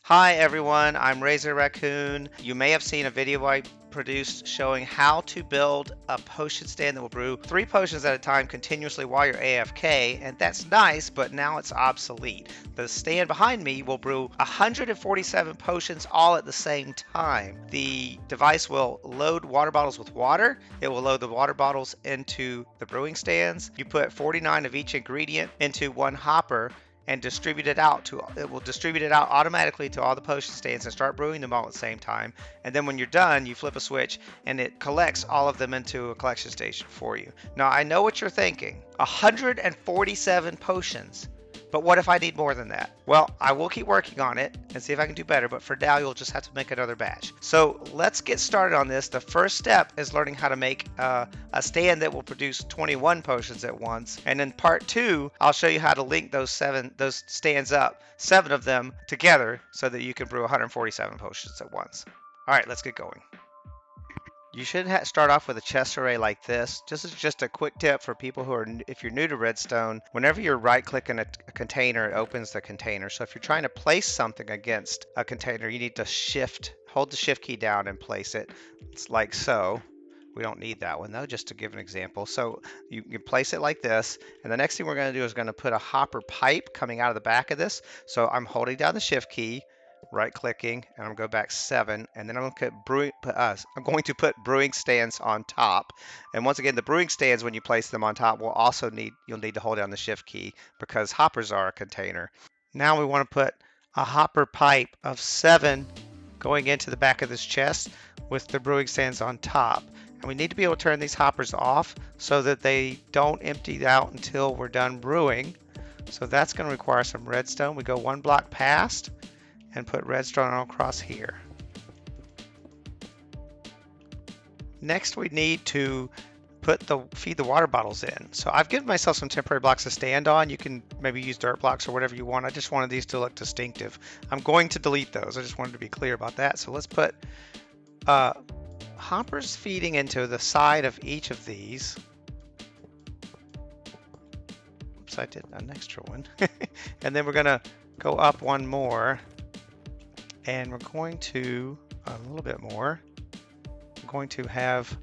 Hi everyone, I'm Razor Raccoon. You may have seen a video I produced showing how to build a potion stand that will brew 3 potions at a time continuously while you're AFK, and that's nice, but now it's obsolete. The stand behind me will brew 147 potions all at the same time. The device will load water bottles with water. It will load the water bottles into the brewing stands. You put 49 of each ingredient into one hopper and it will distribute it out automatically to all the potion stands and start brewing them all at the same time. And then when you're done, you flip a switch and it collects all of them into a collection station for you. Now I know what you're thinking. 147 potions. But what if I need more than that? Well, I will keep working on it and see if I can do better, but for now you'll just have to make another batch. So let's get started on this. The first step is learning how to make a stand that will produce 21 potions at once. And in part 2, I'll show you how to link those stands up, 7 of them together, so that you can brew 147 potions at once. All right, let's get going. You should start off with a chest array like this. This is just a quick tip for people who are, if you're new to Redstone, whenever you're right-clicking a container, it opens the container. So if you're trying to place something against a container, you need to hold the shift key down and place it. It's like so. We don't need that one though, just to give an example. So you can place it like this, and the next thing we're going to do is going to put a hopper pipe coming out of the back of this. So I'm holding down the shift key, right-clicking, and I'm going to go back 7, and then I'm going to put brewing stands on top. And once again, the brewing stands, when you place them on top, you'll need to hold down the shift key because hoppers are a container. Now we want to put a hopper pipe of 7 going into the back of this chest with the brewing stands on top. And we need to be able to turn these hoppers off so that they don't empty out until we're done brewing. So that's going to require some redstone. We go 1 block past and put redstone across here. Next, we need to feed the water bottles in. So I've given myself some temporary blocks to stand on. You can maybe use dirt blocks or whatever you want. I just wanted these to look distinctive. I'm going to delete those. I just wanted to be clear about that. So let's put hoppers feeding into the side of each of these. Oops, I did an extra one. And then we're going to go up 1 more. And we're going to, a little bit more, we're going to have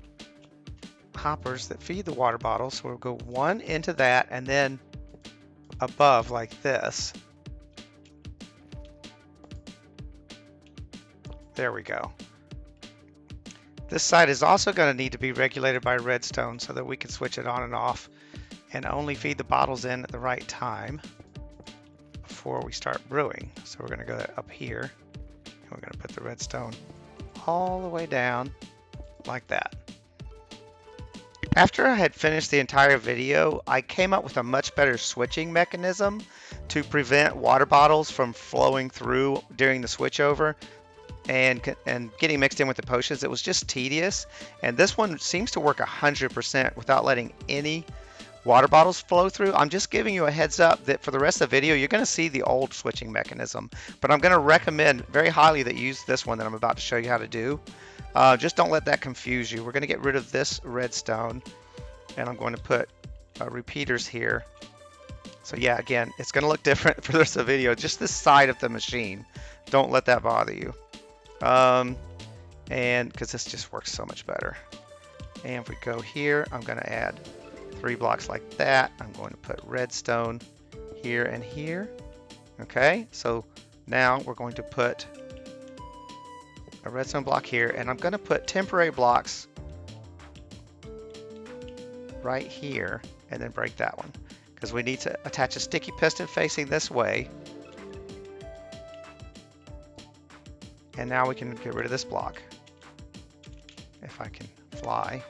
hoppers that feed the water bottles. So we'll go 1 into that and then above like this. There we go. This side is also going to need to be regulated by redstone so that we can switch it on and off and only feed the bottles in at the right time before we start brewing. So we're going to go up here. We're going to put the redstone all the way down like that. After I had finished the entire video, I came up with a much better switching mechanism to prevent water bottles from flowing through during the switchover and getting mixed in with the potions. It was just tedious, and this one seems to work 100% without letting any water bottles flow through. I'm just giving you a heads up that for the rest of the video, you're going to see the old switching mechanism, but I'm going to recommend very highly that you use this one that I'm about to show you how to do. Just don't let that confuse you. We're going to get rid of this redstone, and I'm going to put repeaters here. So yeah, again, it's going to look different for the rest of the video. Just this side of the machine. Don't let that bother you. And because this just works so much better. And if we go here, I'm going to add 3 blocks like that. I'm going to put redstone here and here. Okay, so now we're going to put a redstone block here, and I'm going to put temporary blocks right here and then break that one because we need to attach a sticky piston facing this way. And now we can get rid of this block if I can fly.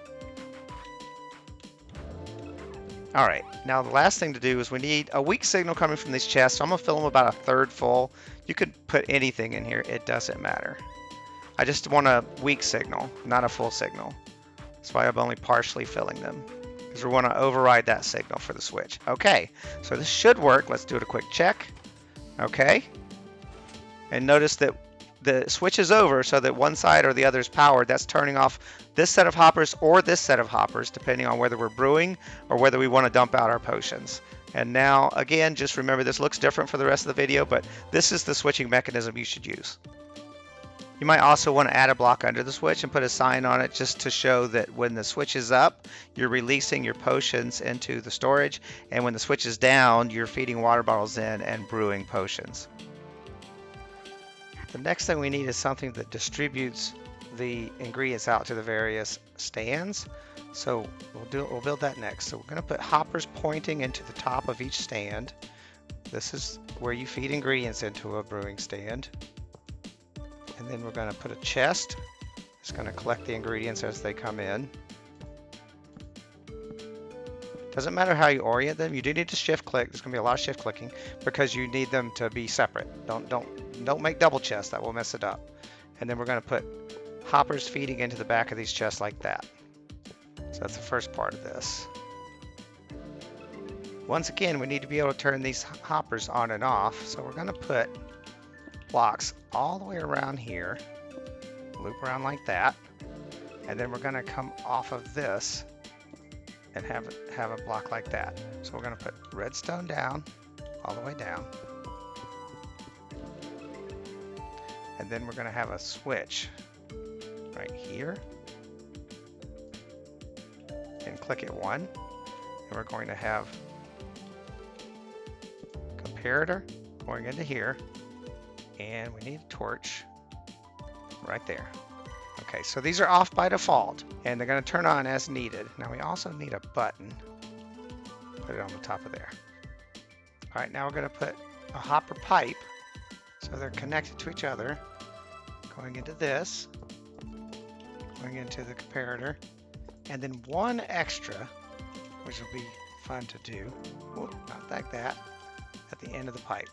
All right, now the last thing to do is we need a weak signal coming from these chests. So I'm gonna fill them about 1/3 full. You could put anything in here, it doesn't matter. I just want a weak signal, not a full signal. That's why I'm only partially filling them, because we want to override that signal for the switch. Okay, so this should work. Let's do it a quick check. Okay, and notice that the switch is over so that one side or the other is powered. That's turning off this set of hoppers or this set of hoppers, depending on whether we're brewing or whether we want to dump out our potions. And now, again, just remember this looks different for the rest of the video, but this is the switching mechanism you should use. You might also want to add a block under the switch and put a sign on it just to show that when the switch is up, you're releasing your potions into the storage, and when the switch is down, you're feeding water bottles in and brewing potions. The next thing we need is something that distributes the ingredients out to the various stands. So we'll build that next. So we're going to put hoppers pointing into the top of each stand. This is where you feed ingredients into a brewing stand. And then we're going to put a chest. It's going to collect the ingredients as they come in. Doesn't matter how you orient them. You do need to shift click. There's going to be a lot of shift clicking because you need them to be separate. Don't make double chests. That will mess it up. And then we're going to put hoppers feeding into the back of these chests like that. So that's the first part of this. Once again, we need to be able to turn these hoppers on and off. So we're going to put blocks all the way around here, loop around like that, and then we're going to come off of this and have a block like that. So we're going to put redstone down, all the way down, and then we're going to have a switch right here, and click it 1, and we're going to have comparator going into here, and we need a torch right there. Okay, so these are off by default, and they're going to turn on as needed. Now we also need a button. Put it on the top of there. All right, now we're going to put a hopper pipe, so they're connected to each other, going into this, going into the comparator, and then one extra, which will be fun to do, whoop, not like that, at the end of the pipe.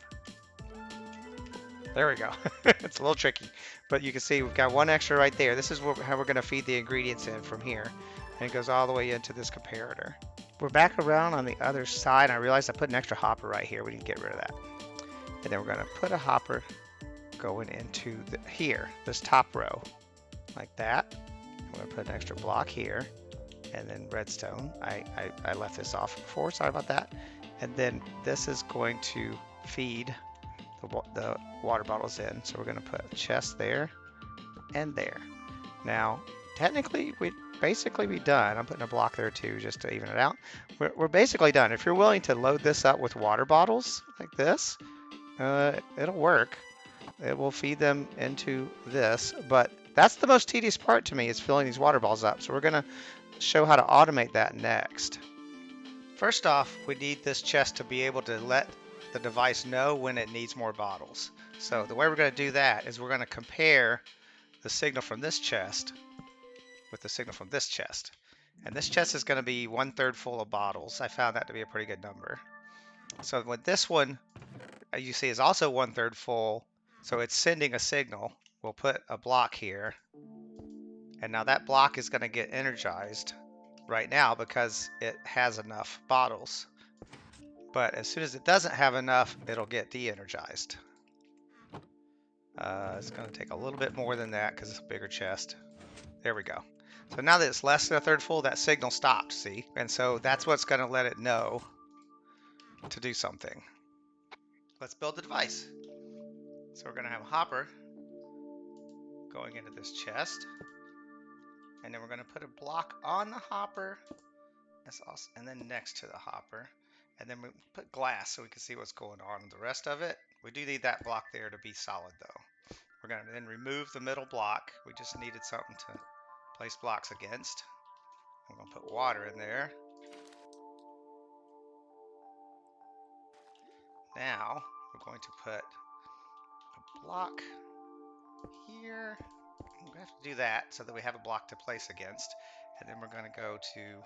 There we go. It's a little tricky, but you can see we've got one extra right there. This is how we're going to feed the ingredients in from here, and it goes all the way into this comparator. We're back around on the other side. I realized I put an extra hopper right here. We didn't get rid of that. And then we're going to put a hopper going into here, this top row, like that. I'm going to put an extra block here, and then redstone. I left this off before, sorry about that. And then this is going to feed the water bottles in. So we're going to put a chest there and there. Now, technically, we'd basically be done. I'm putting a block there too, just to even it out. We're basically done. If you're willing to load this up with water bottles like this, it'll work. It will feed them into this, but that's the most tedious part to me, is filling these water bottles up. So we're going to show how to automate that next. First off, we need this chest to be able to let the device know when it needs more bottles. So the way we're going to do that is we're going to compare the signal from this chest with the signal from this chest. And this chest is going to be 1/3 full of bottles. I found that to be a pretty good number. So with this one, you see, is also 1/3 full. So it's sending a signal. We'll put a block here. And now that block is going to get energized right now because it has enough bottles. But as soon as it doesn't have enough, it'll get de-energized. It's going to take a little bit more than that because it's a bigger chest. There we go. So now that it's less than 1/3 full, that signal stopped, see? And so that's what's going to let it know to do something. Let's build the device. So we're going to have a hopper going into this chest. And then we're going to put a block on the hopper, and then next to the hopper. And then we put glass so we can see what's going on with the rest of it. We do need that block there to be solid though. We're going to then remove the middle block. We just needed something to place blocks against. I'm going to put water in there. Now we're going to put a block here. We're going to have to do that so that we have a block to place against. And then we're going to go to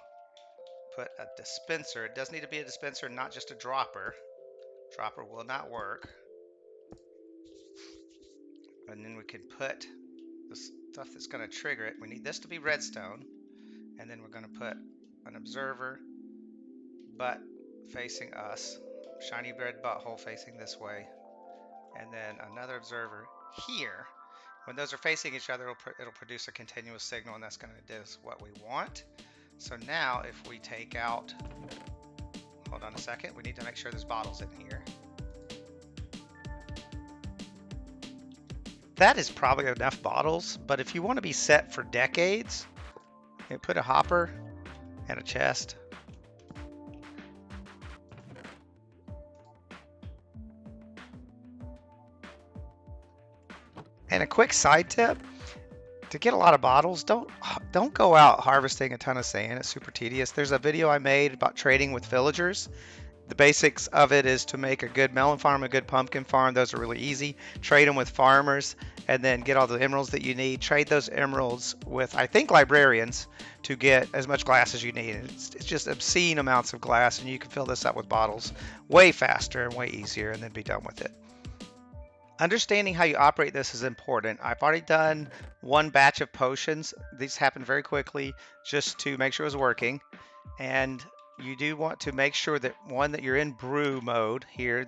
put a dispenser. It does need to be a dispenser, not just a dropper. Dropper will not work. And then we can put the stuff that's going to trigger it. We need this to be redstone. And then we're going to put an observer butt facing us. Shiny red butthole facing this way. And then another observer here. When those are facing each other, it'll produce a continuous signal, and that's going to do what we want. So now if we take out Hold on a second. We need to make sure there's bottles in here. That is probably enough bottles, but if you want to be set for decades, you put a hopper and a chest. And a quick side tip, to get a lot of bottles, don't go out harvesting a ton of sand. It's super tedious. There's a video I made about trading with villagers. The basics of it is to make a good melon farm, a good pumpkin farm. Those are really easy. Trade them with farmers and then get all the emeralds that you need. Trade those emeralds with, I think, librarians to get as much glass as you need. It's just obscene amounts of glass, and you can fill this up with bottles way faster and way easier and then be done with it. Understanding how you operate this is important. I've already done one batch of potions. These happened very quickly just to make sure it was working. And you do want to make sure that that you're in brew mode here.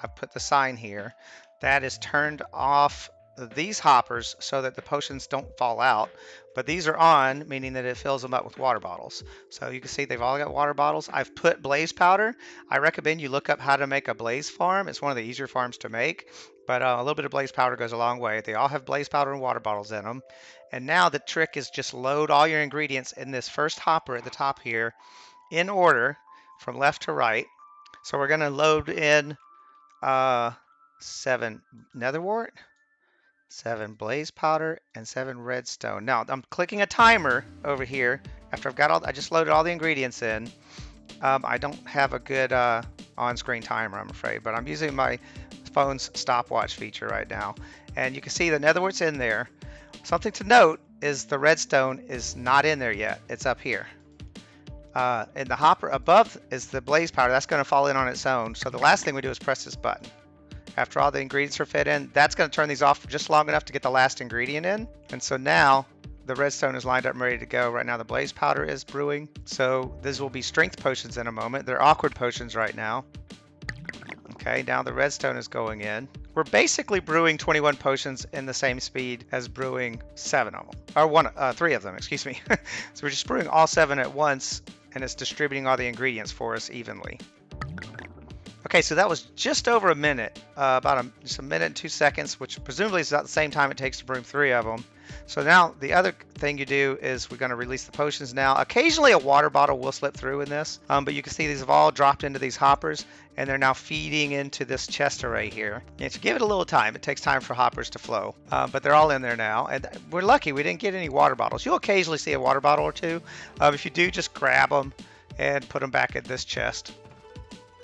I put the sign here. That is turned off these hoppers so that the potions don't fall out. But these are on, meaning that it fills them up with water bottles. So you can see they've all got water bottles. I've put blaze powder. I recommend you look up how to make a blaze farm. It's one of the easier farms to make. But a little bit of blaze powder goes a long way. They all have blaze powder and water bottles in them. And now the trick is just load all your ingredients in this first hopper at the top here in order from left to right. So we're going to load in 7 netherwort, 7 blaze powder, and 7 redstone. Now I'm clicking a timer over here after I just loaded all the ingredients in. I don't have a good on-screen timer, I'm afraid, but I'm using my phone's stopwatch feature right now, and you can see the netherwort's in there. Something to note is the redstone is not in there yet. It's up here. And the hopper above is the blaze powder. That's going to fall in on its own. So the last thing we do is press this button. After all the ingredients are fit in, that's going to turn these off for just long enough to get the last ingredient in. And so now the redstone is lined up and ready to go. Right now the blaze powder is brewing. So these will be strength potions in a moment. They're awkward potions right now. Okay, now the redstone is going in. We're basically brewing 21 potions in the same speed as brewing 7 of them, or 3 of them, excuse me. So we're just brewing all 7 at once, and it's distributing all the ingredients for us evenly. Okay, so that was just over a minute, just a minute and 2 seconds, which presumably is about the same time it takes to brew 3 of them. So now the other thing you do is we're going to release the potions now. Occasionally a water bottle will slip through in this, but you can see these have all dropped into these hoppers, and they're now feeding into this chest array here. And to give it a little time, it takes time for hoppers to flow, but they're all in there now. And we're lucky we didn't get any water bottles. You'll occasionally see a water bottle or two. If you do, just grab them and put them back in this chest.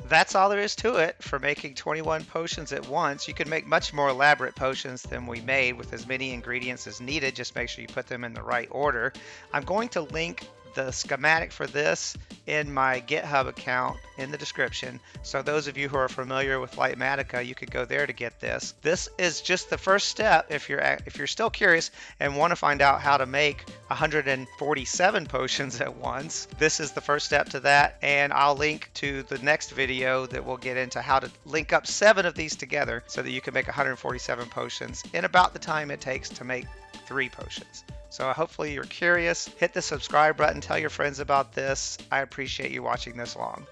That's all there is to it for making 21 potions at once. You can make much more elaborate potions than we made with as many ingredients as needed. Just make sure you put them in the right order. I'm going to link the schematic for this in my GitHub account in the description. So those of you who are familiar with Lightmatica, you could go there to get this. This is just the first step if you're still curious and want to find out how to make 147 potions at once. This is the first step to that, and I'll link to the next video that will get into how to link up 7 of these together so that you can make 147 potions in about the time it takes to make 3 potions. So hopefully you're curious. Hit the subscribe button. Tell your friends about this. I appreciate you watching this long.